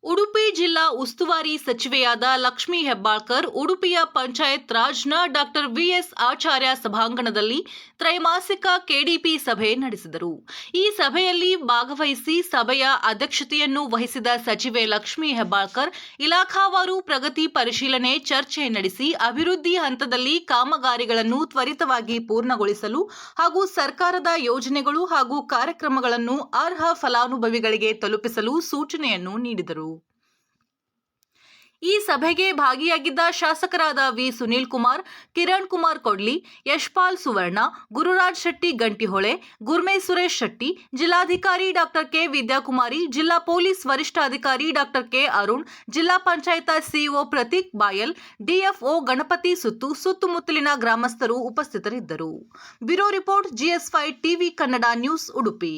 ಉಡುಪಿ ಜಿಲ್ಲಾ ಉಸ್ತುವಾರಿ ಸಚಿವೆಯಾದ ಲಕ್ಷ್ಮೀ ಹೆಬ್ಬಾಳ್ಕರ್ ಉಡುಪಿಯ ಪಂಚಾಯತ್ ರಾಜ್ನ ಡಾಕ್ಟರ್ ವಿಎಸ್ ಆಚಾರ್ಯ ಸಭಾಂಗಣದಲ್ಲಿ ತ್ರೈಮಾಸಿಕ ಕೆಡಿಪಿ ಸಭೆ ನಡೆಸಿದರು. ಈ ಸಭೆಯಲ್ಲಿ ಭಾಗವಹಿಸಿ ಸಭೆಯ ಅಧ್ಯಕ್ಷತೆಯನ್ನು ವಹಿಸಿದ ಸಚಿವೆ ಲಕ್ಷ್ಮೀ ಹೆಬ್ಬಾಳ್ಕರ್ ಇಲಾಖಾವಾರು ಪ್ರಗತಿ ಪರಿಶೀಲನೆ ಚರ್ಚೆ ನಡೆಸಿ ಅಭಿವೃದ್ಧಿ ಹಂತದಲ್ಲಿ ಕಾಮಗಾರಿಗಳನ್ನು ತ್ವರಿತವಾಗಿ ಪೂರ್ಣಗೊಳಿಸಲು ಹಾಗೂ ಸರ್ಕಾರದ ಯೋಜನೆಗಳು ಹಾಗೂ ಕಾರ್ಯಕ್ರಮಗಳನ್ನು ಅರ್ಹ ಫಲಾನುಭವಿಗಳಿಗೆ ತಲುಪಿಸಲು ಸೂಚನೆಯನ್ನು ನೀಡಿದರು. ಈ ಸಭೆಗೆ ಭಾಗಿಯಾಗಿದ್ದ ಶಾಸಕರಾದ ವಿ. ಸುನೀಲ್ ಕುಮಾರ್, ಕಿರಣ್ ಕುಮಾರ್ ಕೊಡ್ಲಿ, ಯಶ್ಪಾಲ್ ಸುವರ್ಣ, ಗುರುರಾಜ್ ಶೆಟ್ಟಿ ಗಂಟಿಹೊಳೆ, ಗುರ್ಮೆ ಸುರೇಶ್ ಶೆಟ್ಟಿ, ಜಿಲ್ಲಾಧಿಕಾರಿ ಡಾಕ್ಟರ್ ಕೆ. ವಿದ್ಯಾಕುಮಾರಿ, ಜಿಲ್ಲಾ ಪೊಲೀಸ್ ವರಿಷ್ಠಾಧಿಕಾರಿ ಡಾಕ್ಟರ್ ಕೆ. ಅರುಣ್, ಜಿಲ್ಲಾ ಪಂಚಾಯತ್ ಸಿಇಒ ಪ್ರತೀಕ್ ಬಾಯಲ್, ಡಿಎಫ್ಒ ಗಣಪತಿ ಸುತ್ತಮುತ್ತಲಿನ ಗ್ರಾಮಸ್ಥರು ಉಪಸ್ಥಿತರಿದ್ದರು. Bureau report GS5 TV Kannada news Udupi.